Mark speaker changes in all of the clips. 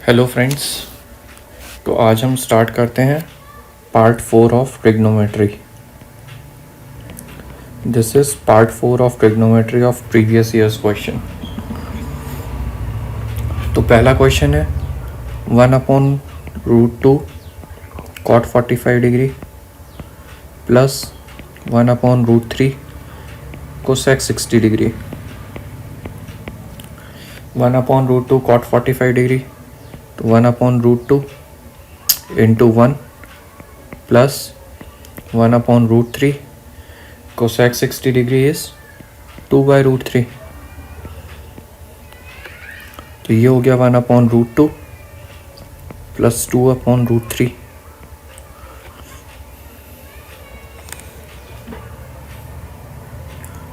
Speaker 1: Hello friends, तो आज हम स्टार्ट करते हैं part 4 of trigonometry. This is part 4 of trigonometry of previous years question. तो पहला क्वेश्चन है 1/√2 cot 45 degree plus 1/√3 cosec 60 degree. 1/√2 cot 45 degree, तो 1/√2 into 1 plus 1/√3 cosec 60 degree is 2/√3। तो ये हो गया 1/√2 प्लस 2/√3।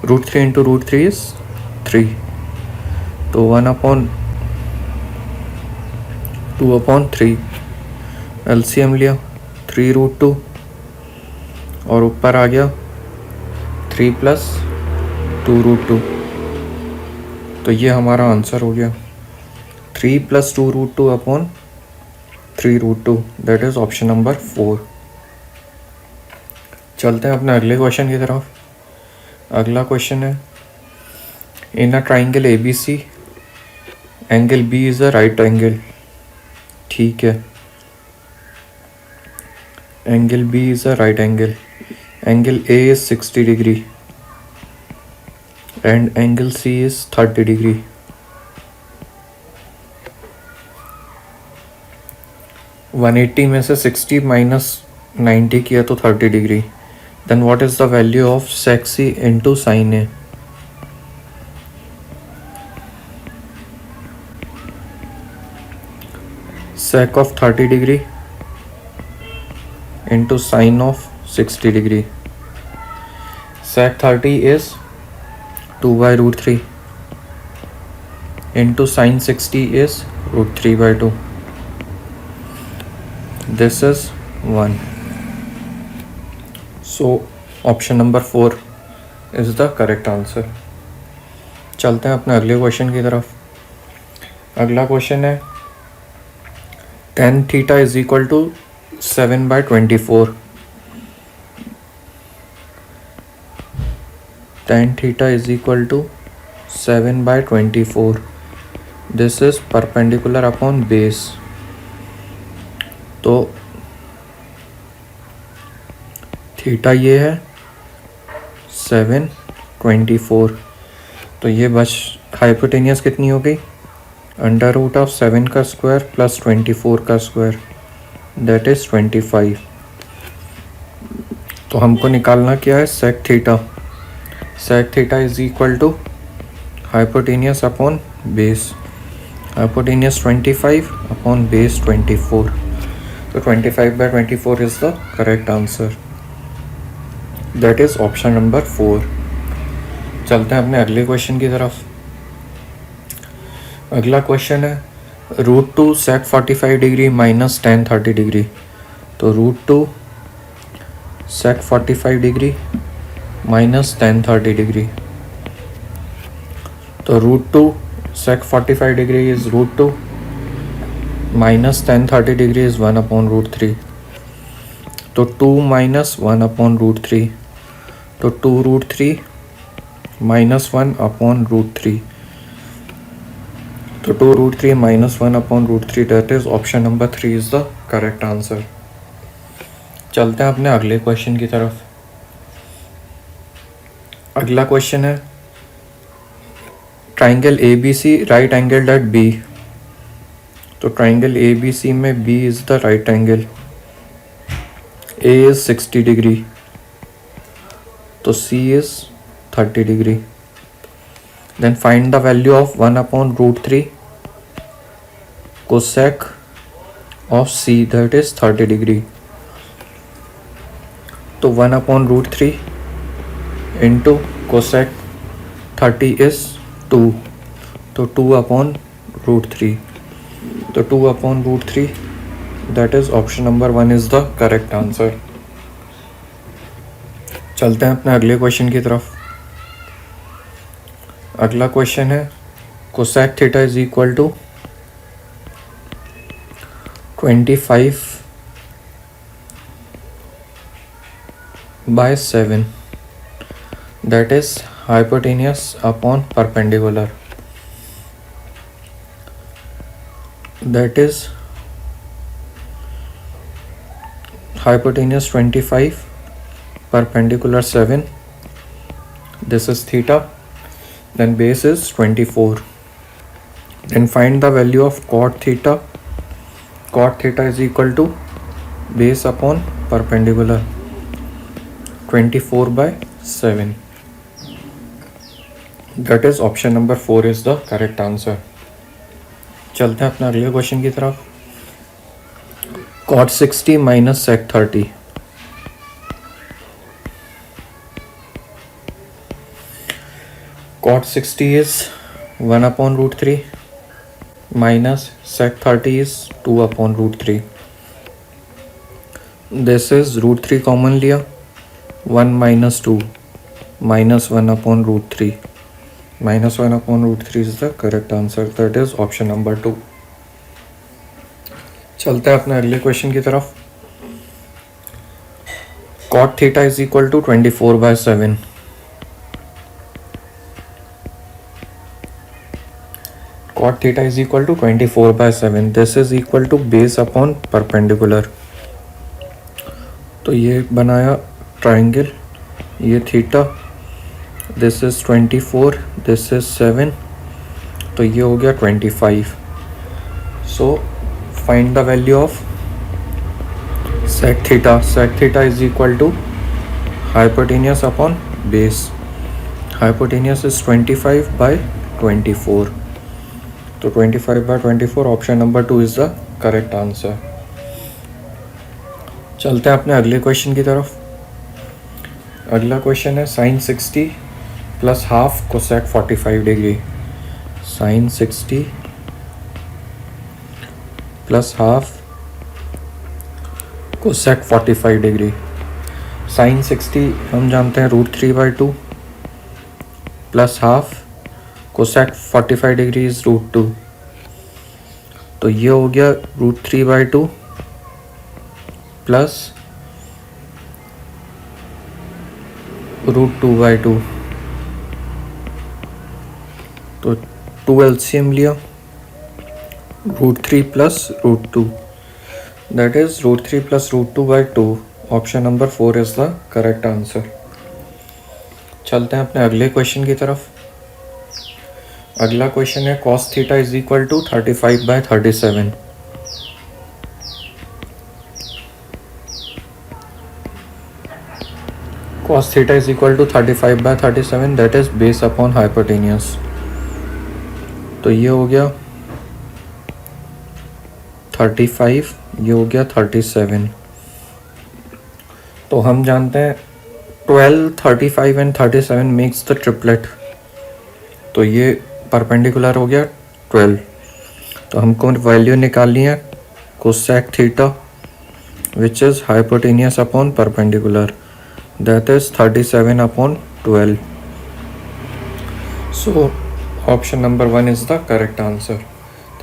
Speaker 1: √3 into √3 is 3, तो 1/2/3 एलसीएम लिया 3√2 और ऊपर आ गया 3 + 2√2। तो ये हमारा आंसर हो गया 3 + 2√2/3√2, दैट इज ऑप्शन नंबर 4। चलते हैं अपने अगले क्वेश्चन की तरफ। अगला क्वेश्चन है in a triangle ABC angle B is a right angle. ठीक है, angle B is a right angle. Angle A is 60 degree and angle C is 30 degree. (180) में से 60 minus 90 किया तो 30 degree. Then what is the value of sec C into sin A? Sec of 30 degree into sine of 60 degree. Sec 30 is 2/√3 into sine 60 is √3/2. This is 1. So option number 4 is the correct answer. चलते हैं अपने अगले question की तरफ। अगला question है tan theta is equal to 7/24. Tan theta is equal to 7/24. This is perpendicular upon base. तो theta ये है 7/24। तो ये बस हाइपोटेनियस कितनी हो गई, √7 का स्क्वायर प्लस 24 का स्क्वायर, दैट इज 25। तो हमको निकालना क्या है, sec theta. Sec theta is equal to hypotenuse upon base. Hypotenuse 25 upon base 24। तो 25/24 is the correct answer, that is option number 4। चलते हैं अपने अगले क्वेश्चन की तरफ। अगला क्वेश्चन है √2 sec 45 degree minus tan 30 degree. तो √2 sec 45 degree minus tan 30 degree. तो √2 sec 45 degree is √2 minus tan 30 degree is 1/√3। तो 2 - 1/√3, तो 2√3 माइनस 1/√3। तो 2√3 minus 1/√3, that is option number 3 is the correct answer. चलते हैं अपने अगले क्वेश्चन की तरफ। अगला क्वेश्चन है triangle ABC right angle at B। तो ट्राइंगल ABC में B is the right angle, A is 60 degree, तो C is 30 degree. Then find the value of 1/√3 cosec of C, that is 30 degree. तो 1/√3 into cosec 30 is 2, तो 2/√3। तो 2/√3, that is option number 1 is the correct answer। चलते हैं अपने अगले question की तरफ। अगला क्वेश्चन है cosec theta is equal to 25/7, that is hypotenuse upon perpendicular, that is hypotenuse 25, perpendicular 7, this is theta, then base is 24. Then find the value of cot theta. Cot theta is equal to base upon perpendicular, 24/7. That is option number 4 is the correct answer. चलते हैं अपना अगले question की तरफ. cot 60 minus sec 30. cot 60 is 1/√3 minus sec 30 is 2/√3. This is √3 common लिया, 1 minus 2 minus 1/√3. Minus 1/√3 is the correct answer. That is option number 2. चलते हैं अपने अगले क्वेश्चन की तरफ. cot theta is equal to 24/7. cot theta is equal to 24/7. This is equal to base upon perpendicular. तो ये बनाया ट्राइंगल, ये theta, this is 24, this is 7, तो ये हो गया 25. So find the value of sec theta. sec theta is equal to hypotenuse upon base. Hypotenuse is 25/24. तो 25/24 option number 2 is the correct answer. चलते हैं अपने अगले क्वेश्चन की तरफ. अगला क्वेश्चन है sin 60 plus half cosec 45 degree. sin 60 plus half cosec 45 degree. sin 60 हम जानते हैं √3/2 plus half cosec 45 degree is √2. तो ये हो गया √3/2 प्लस √2/2. तो 2 LCM लिया, √3 plus √2, that is √3 plus √2/2. Option number 4 is the correct answer. चलते हैं अपने अगले क्वेश्चन की तरफ. अगला क्वेश्चन है cos theta is equal to 35/37. cos theta is equal to 35/37, that is base upon hypotenuse. तो ये हो गया 35, ये हो गया 37. तो हम जानते हैं 12, 35 एंड 37 मेक्स द ट्रिपलेट. तो ये परपेंडिकुलर हो गया 12. तो हमको वैल्यू निकालनी है cosec theta which is hypotenuse upon perpendicular, that is 37/12. So option number 1 is the correct answer,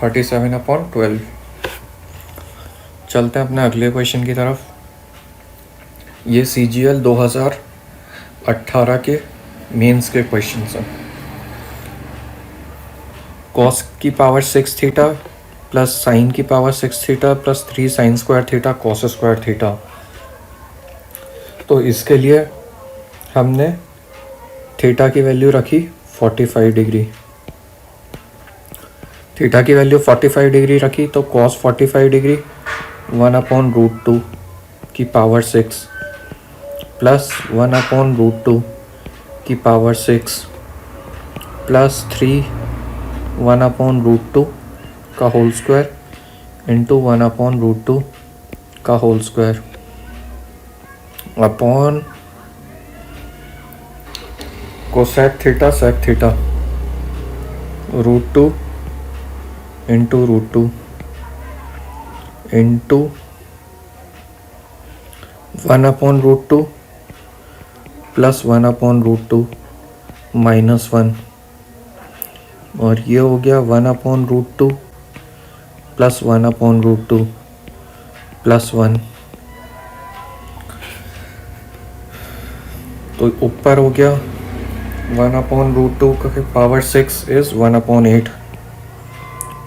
Speaker 1: 37/12. चलते हैं अपने अगले क्वेश्चन की तरफ. ये CGL 2018 के मेंस के क्वेश्चन हैं. cos की पावर 6 थीटा प्लस साइन की power 6 theta plus 3 sign square theta cos square theta. तो इसके लिए हमने थीटा की वैल्यू रखी 45 डिग्री. थीटा की वैल्यू 45 डिग्री रखी तो cos 45 डिग्री 1/√2 की पावर 6 प्लस 1/√2 की पावर 6 प्लस 3 1/√2 का होल स्क्वायर इंटू 1/√2 का whole square upon cosec theta sec theta √2 into √2 into 1/√2 plus 1/√2 minus 1, और ये हो गया 1/√2 प्लस 1/√2 +1। तो ऊपर हो गया 1/√2 का power 6 is 1/8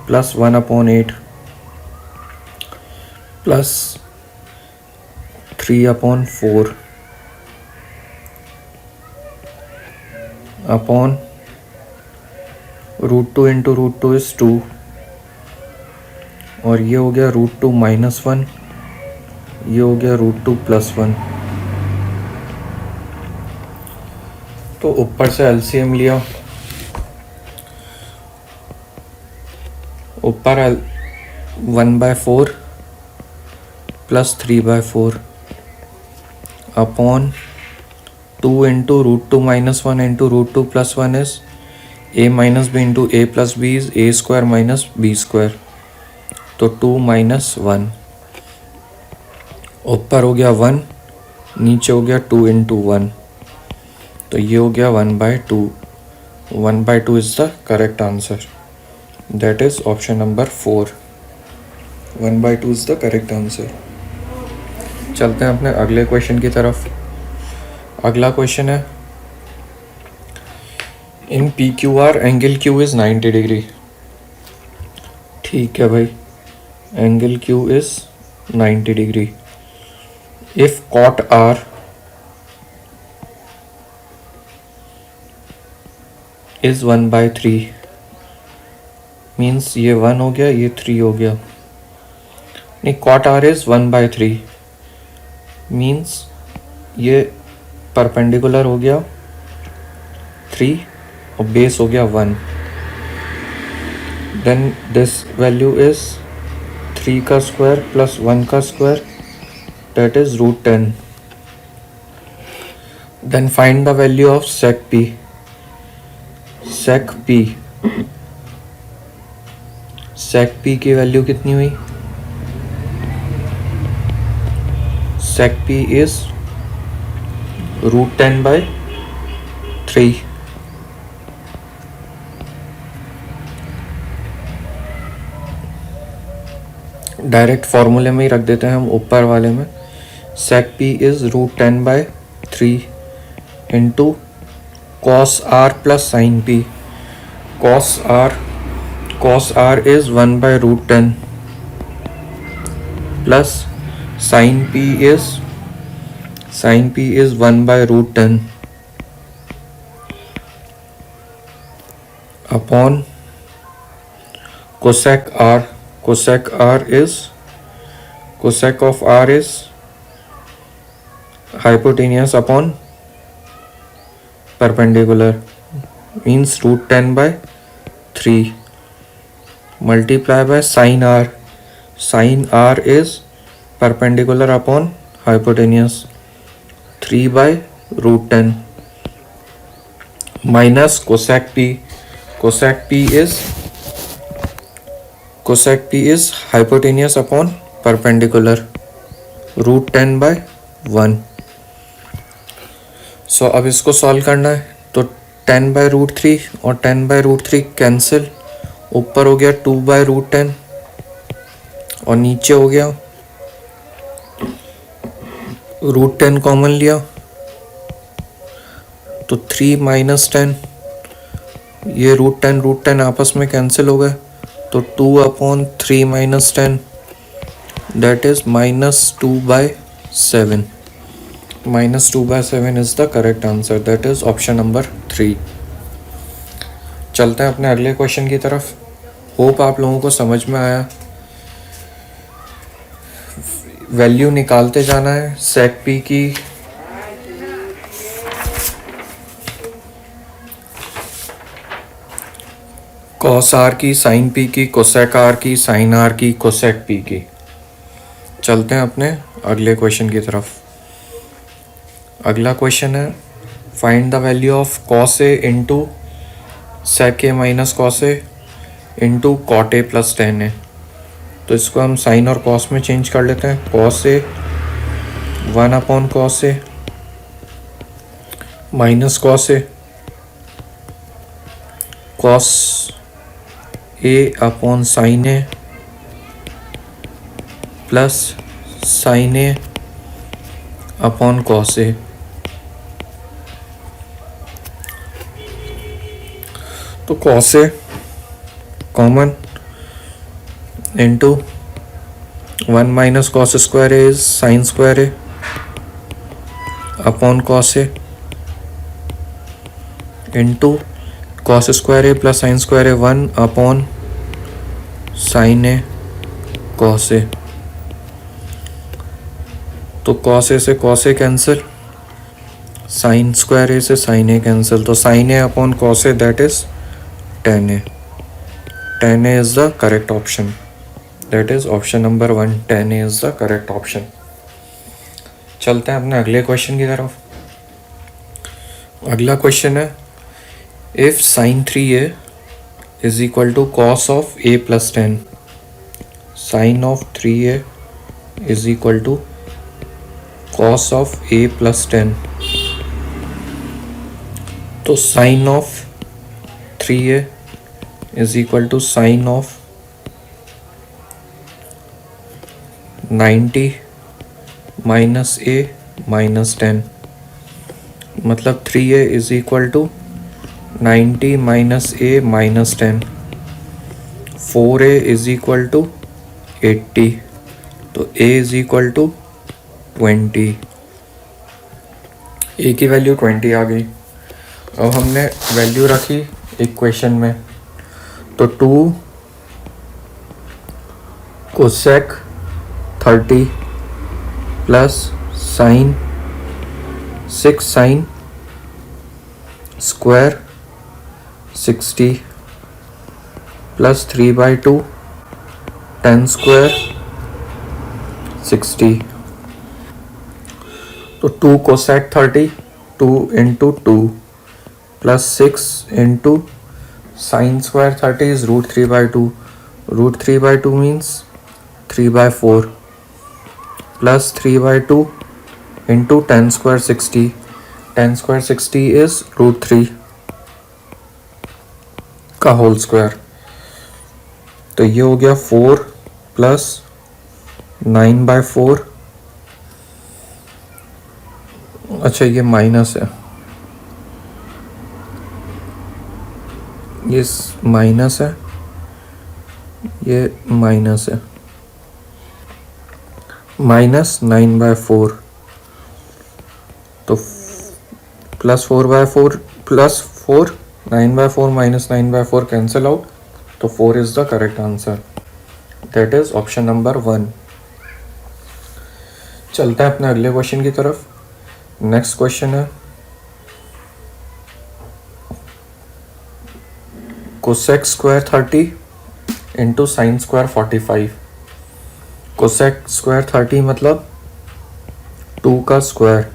Speaker 1: plus 1/8 plus 3/4 upon √2 into √2 is 2 और ये हो गया √2 -1, ये हो गया √2 +1। तो ऊपर से एलसीएम लिया, ऊपर 1/4 plus 3/4 upon 2 into √2 -1 into √2 +1 is a minus b into a plus b is a² minus b²। तो 2 - 1 ऊपर हो गया 1, नीचे हो गया 2 इंटू 1, तो ये हो गया 1/2। 1/2 is the correct answer, that is option number 4। 1/2 is the correct answer. चलते हैं अपने अगले क्वेश्चन की तरफ। अगला क्वेश्चन है in PQR angle Q is 90 degree. ठीक है भाई, angle Q is 90 degree. If cot R is 1/3 means ये 1 हो गया, ये 3 हो गया। नहीं, कॉट R इज 1/3 मीन्स ये परपेंडिकुलर हो गया 3 और बेस हो गया 1। देन दिस वैल्यू इज 3 का स्क्वायर प्लस 1 का square, that is √10। Then find the value of sec p। sec p की वैल्यू कितनी हुई? sec p is √10/3। डायरेक्ट फॉर्मूले में ही रख देते हैं हम ऊपर वाले में। sec p is √10/3 into cos r plus sin p। cos r is 1/√10 plus sin p is 1/√10 upon cosec r। cosec of r is hypotenuse upon perpendicular means √10/3 multiply by sin r। sin r is perpendicular upon hypotenuse 3/√10 minus cosec p। cosec p is hypotenuse upon perpendicular √10/1। सो अब इसको solve करना है, तो 10/√3 और 10/√3 cancel, ऊपर हो गया 2/√10 और नीचे हो गया √10 कॉमन लिया तो 3 - 10, ये √10 आपस में कैंसिल हो गए, तो 2/3 - 10 that is -2/7। -2/7 is the correct answer, that is option number 3। चलते हैं अपने अगले क्वेश्चन की तरफ। होप आप लोगों को समझ में आया। वैल्यू निकालते जाना है sec p की। cos r की, sin p की, cosec r की, sin r की, cosec p की। चलते हैं अपने अगले क्वेश्चन की तरफ। अगला क्वेश्चन है find the value of cos a into sec a minus cos a into cot a plus tan a। तो इसको हम साइन और कॉस में चेंज कर लेते हैं। cos a 1/cos a minus cos a cos a upon sin a plus sine A upon cos A. तो cos A common into 1 minus cos square A is sine square A upon cos A into cos square A plus sine square A 1 upon sine A cos A. तो cos A से cos A cancel, sine square A से sine A cancel, तो sine A upon cos A that is tan A. tan A is the correct option. That is option number 1. tan A is the correct option. चलते हैं अपने अगले question की तरफ। अगला question है if sin 3A is equal to cos of A plus 10, sin of 3A is equal to cos of A plus 10। तो sin of 3A is equal to sin of 90 minus A minus 10, मतलब 3A is equal to 90 minus A minus 10। 4A is equal to 80, तो A is equal to 20। A की value 20 आ गई। अब हमने value रखी equation में, तो 2 cosec 30 plus sign 6 sine square 60 plus 3/2 10 square 60। तो 2 cosec 30 2 into 2 plus 6 into sine square 30 is √3/2, √3/2 means 3/4 plus 3/2 into 10 square 60, 10 square 60 is √3 का होल स्क्वायर। तो ये हो गया 4 प्लस 9/4, अच्छा ये माइनस है, ये माइनस है, ये माइनस है, माइनस 9/4, तो plus 4/4 plus 4 9/4 minus 9/4 cancel out, तो 4 is the correct answer, that is option number 1। चलते हैं अपने अगले क्वेश्चन की तरफ। नेक्स्ट क्वेश्चन है cosec square 30 into sine square 45। Cosec square 30 मतलब 2 का स्क्वायर,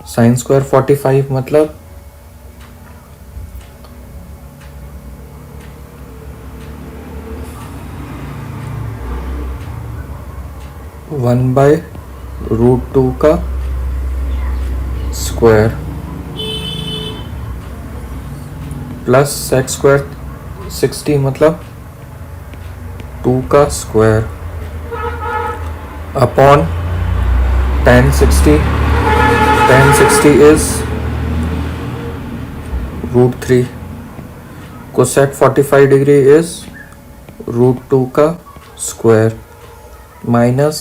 Speaker 1: साइन स्क्वायर 45 मतलब 1/√2 का स्क्वायर प्लस सेक स्क्वायर 60 मतलब 2 का square upon tan 60, tan 60 is √3, cosec 45 degree is √2 का square minus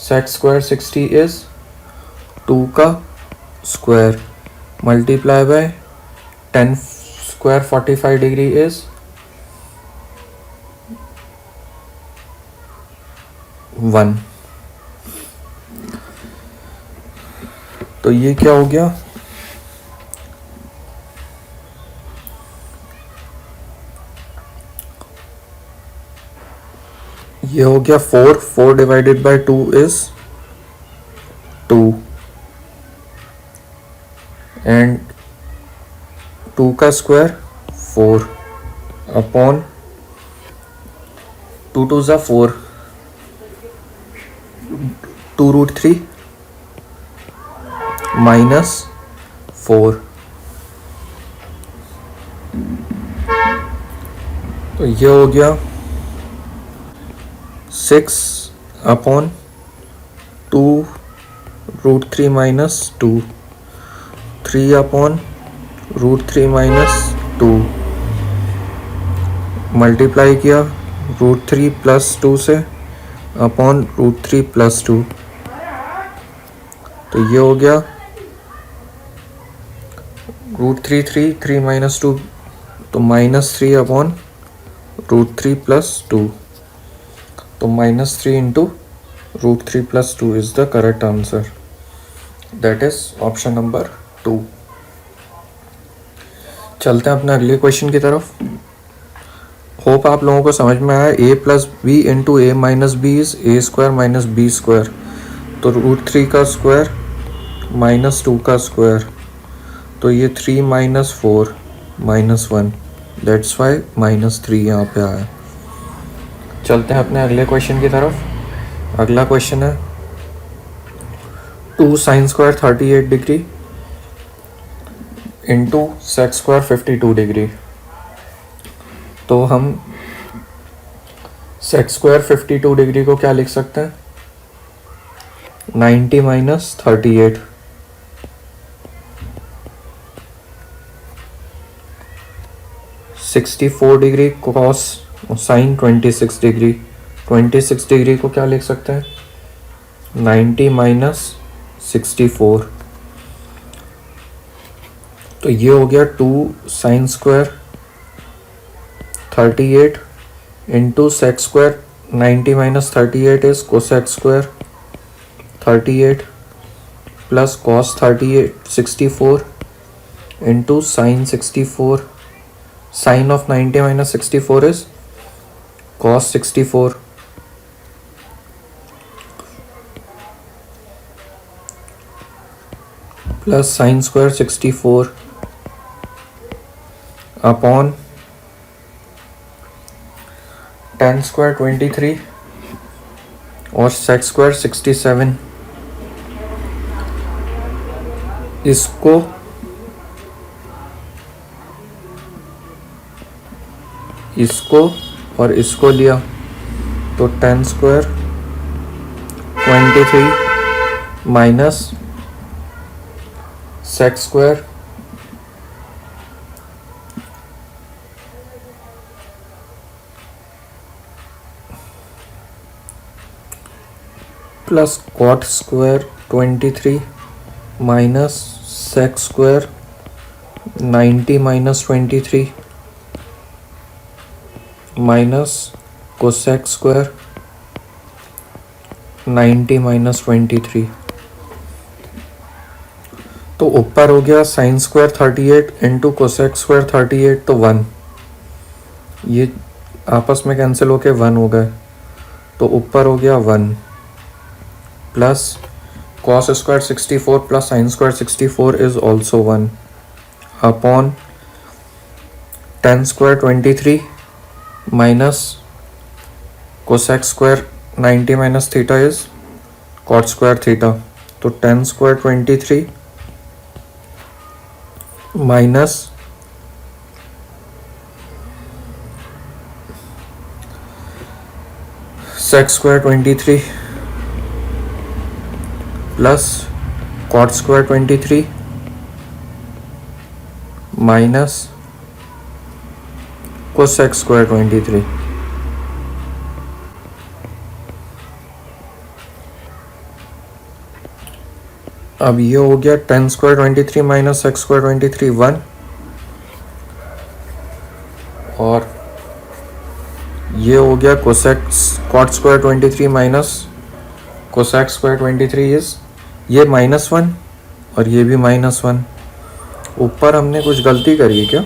Speaker 1: sec square 60 is 2 का स्क्वायर multiply by tan square 45 degree is 1। तो ये क्या हो गया, ये हो गया 4 डिवाइडेड बाय 2 इज 2 एंड 2 का स्क्वायर 4 अपॉन 2 2 ज़ा 4, 2√3 माइनस 4, तो ये हो गया 6 upon two root three minus two, 3/√3 - 2 multiply किया √3 + 2 से अपॉन √3 + 2, तो ये हो गया √3 3 - 2, तो -3/√3 + 2, तो -3 × √3 + 2 is the correct answer, that is option number 2। चलते हैं अपने अगले क्वेश्चन की तरफ। होप आप लोगों को समझ में आया। a + b × a - b is a² - b², तो √3 का स्क्वायर -2 का स्क्वायर, तो ये 3 - 4 - 1, दैट्स वाई -3 यहाँ पे आया। चलते हैं अपने अगले क्वेश्चन की तरफ। अगला क्वेश्चन है 2 sin² 38 degree into sec² 52 degree. तो हम sec² 52 डिग्री को क्या लिख सकते हैं, 90 - 38, 64 degree cos sin 26 degree, 26 degree को क्या लिख सकते हैं, 90 - 64, तो ये हो गया 2 sin² 38 into sec² 90 - 38 is cosec² 38 plus cos 38 64 into sin 64, sin of 90 - 64 is cos 64, plus sin² 64 upon tan² 23 और sec² 67, इसको और इसको लिया तो tan² 23 minus sec² plus cot² 23 minus sec² 90 - 23 minus cosec² 90 - 23, तो ऊपर हो गया sin² 38 इंटू cosec² 38, तो 1, ये आपस में कैंसिल होके 1 हो गए, तो ऊपर हो गया 1 plus cos² 64 plus sin² 64 is also 1 upon tan² 23 minus cosec² 90 - theta is cot² theta, तो tan² 23 minus sec² 23 plus cot² 23 minus cosec² 23, अब ये हो गया tan² 23 माइनस sec² 23 1, और ये हो गया cot² 23 माइनस cosec² 23 इज ये -1 और ये भी -1, ऊपर हमने कुछ गलती करी है क्या,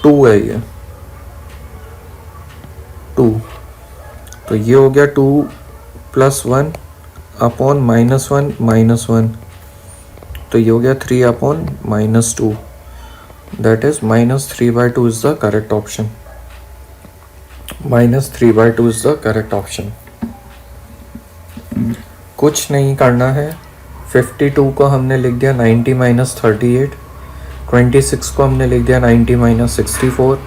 Speaker 1: 2 है ये 2, तो ये हो गया 2 + 1 अपॉन -1, तो ये हो गया 3 upon -2, that is -3/2 is the correct option, -3/2 is the correct option. कुछ नहीं करना है, 52 को हमने लिख दिया 90 - 38, 26 को हमने लिख दिया 90 - 64,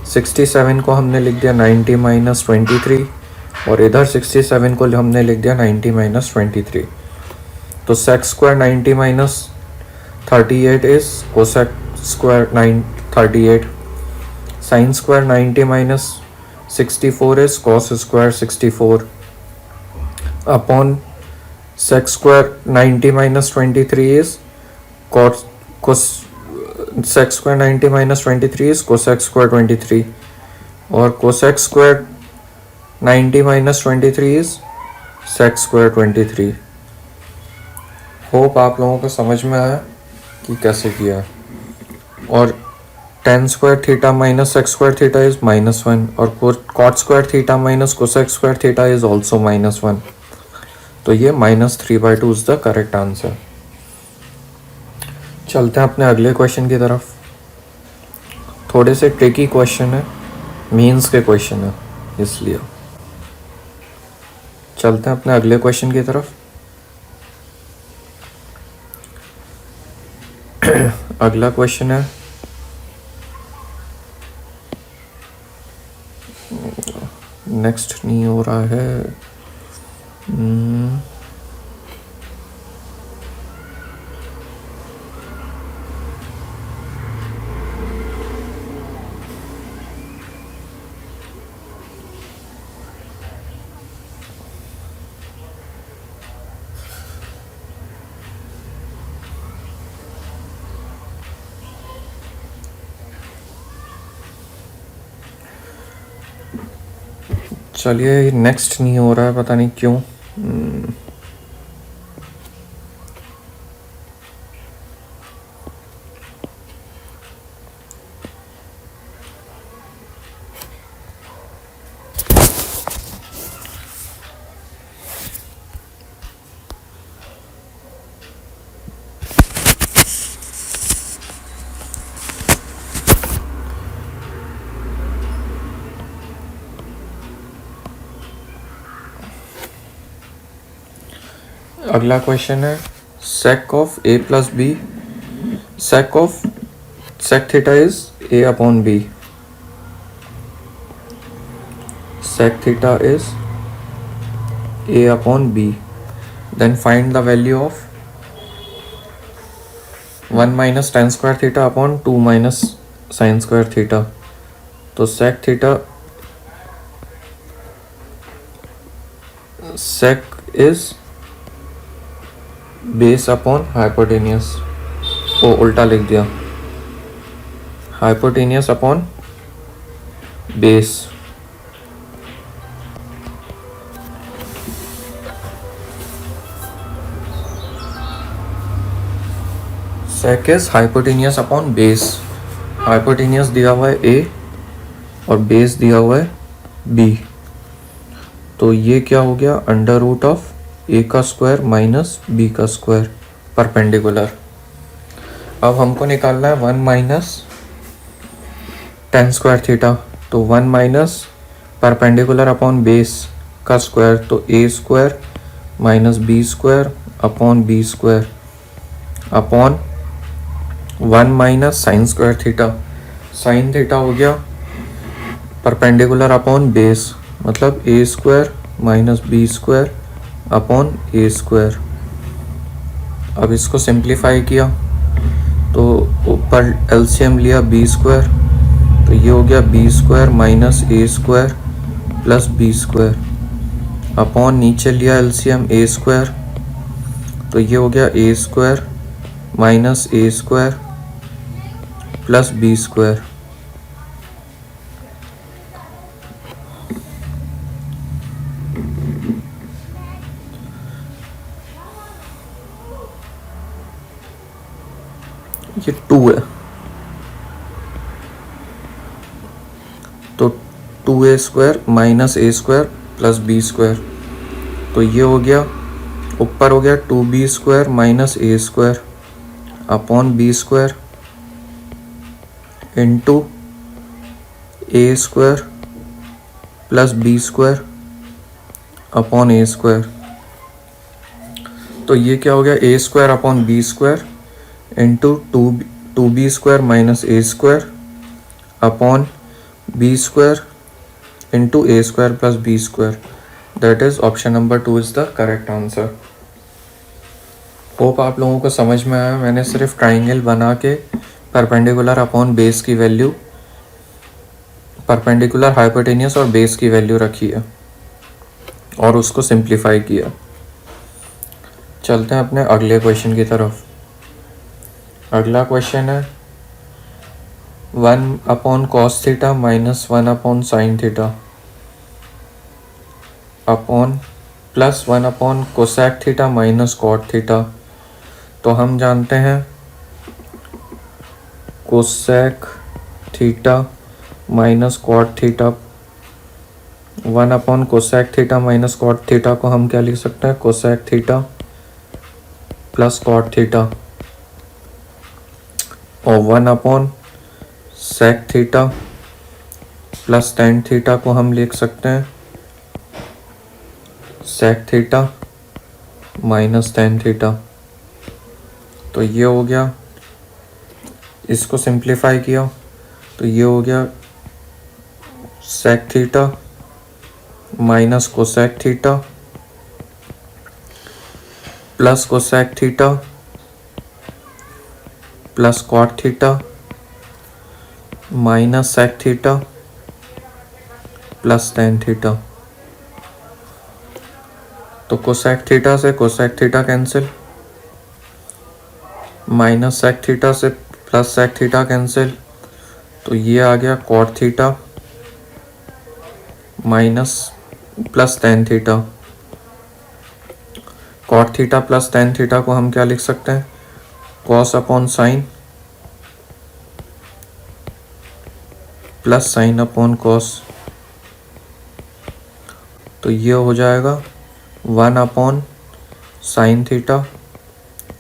Speaker 1: 67 को हमने लिख दिया 90 - 23, और इधर 67 को हमने लिख दिया 90 माइनस 23। तो sec square 90 minus 38 is cosec square 38। Sine square 90 minus 64 is cos square 64 upon sec square 90 minus 23 is cos sec square 90 minus 23 is cosec square 23 और cosec square 90 minus 23 is sec square 23। Hope आप लोगों को समझ में आया कि कैसे किया। और tan square theta minus sec square theta is -1 और cot square theta minus cosec square theta is also -1। तो ये -3/2 इज द करेक्ट आंसर। चलते हैं अपने अगले क्वेश्चन की तरफ। थोड़े से ट्रिकी क्वेश्चन है, मीन्स के क्वेश्चन है, इसलिए चलते हैं अपने अगले क्वेश्चन की तरफ। अगला क्वेश्चन है नेक्स्ट नहीं हो रहा है। चलिए नेक्स्ट नहीं हो रहा है, पता नहीं क्यों। अगला क्वेश्चन है sec of a plus b, sec of sec theta is a upon b, sec theta is a upon b, then find the value of 1 minus tan square theta upon 2 minus sin square theta. तो sec theta sec is base upon hypotenuse, वो उल्टा लिख दिया, hypotenuse upon base. Sec is hypotenuse upon base. Hypotenuse दिया हुआ है ए और base दिया हुआ है बी। तो ये क्या हो गया, अंडर रूट ऑफ ए का स्क्वायर माइनस बी का स्क्वायर परपेंडिकुलर। अब हमको निकालना है 1 माइनस tan स्क्वायर थीटा। तो 1 माइनस परपेंडिकुलर अपॉन बेस का स्क्वायर, तो A square minus B square upon B square upon 1 minus sine square theta. Sine theta हो गया परपेंडिकुलर अपॉन बेस, मतलब A square minus B square upon A square. अब इसको simplify किया तो ऊपर एलसीएम लिया बी स्क्वायर, तो ये हो गया B square minus A square plus B square upon नीचे लिया एलसीएम ए स्क्वायर, तो ये हो गया A square minus A square plus B square. ये 2 है, तो 2a square minus A square plus B square, तो ये हो गया ऊपर हो गया 2b square minus A square upon B square into A square plus B square upon A square. तो ये क्या हो गया, A square upon B square into 2b square minus A square upon B square into A square plus B square. That is option number 2 is the correct answer. Hope आप लोगों को समझ में आया। मैंने सिर्फ ट्राइंगल बना के परपेंडिकुलर अपॉन बेस की वैल्यू, परपेंडिकुलर हाइपोटेनियस और बेस की वैल्यू रखी है और उसको सिंप्लीफाई किया। चलते हैं अपने अगले क्वेश्चन की तरफ। अगला क्वेश्चन है 1 upon cos theta minus 1 upon sine theta upon plus 1 upon cosec theta minus cot theta. तो हम जानते हैं cosec theta minus cot theta, 1 upon cosec theta minus cot theta को हम क्या लिख सकते हैं, cosec theta plus cot theta, और 1 upon sec theta plus tan theta को हम लिख सकते हैं sec theta minus tan theta. तो ये हो गया, इसको सिंप्लीफाई किया तो ये हो गया sec theta minus cosec theta plus cosec theta plus cot theta minus sec theta plus tan theta. तो कोसेक थीटा से cosec theta cancel, minus sec theta से प्लस सेक थीटा कैंसिल, तो ये आ गया cot theta minus plus tan theta. Cot theta plus tan theta को हम क्या लिख सकते हैं, cos upon sine plus sine upon cos. तो ये हो जाएगा 1 upon sine theta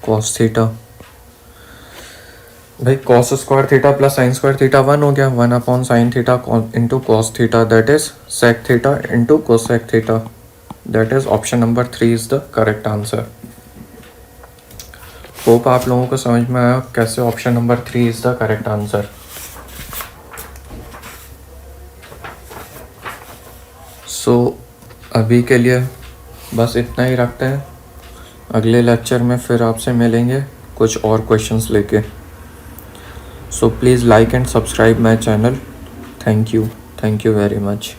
Speaker 1: cos theta. भाई cos square theta plus sine square theta 1 हो गया, 1 upon sine theta into cos theta that is sec theta into cosec theta. That is option number 3 is the correct answer. Hope आप लोगों को समझ में आया कैसे option number 3 is the correct answer. So अभी के लिए बस इतना ही रखते हैं। अगले लेक्चर में फिर आपसे मिलेंगे कुछ और क्वेश्चंस लेके। So please like and subscribe my channel. Thank you very much.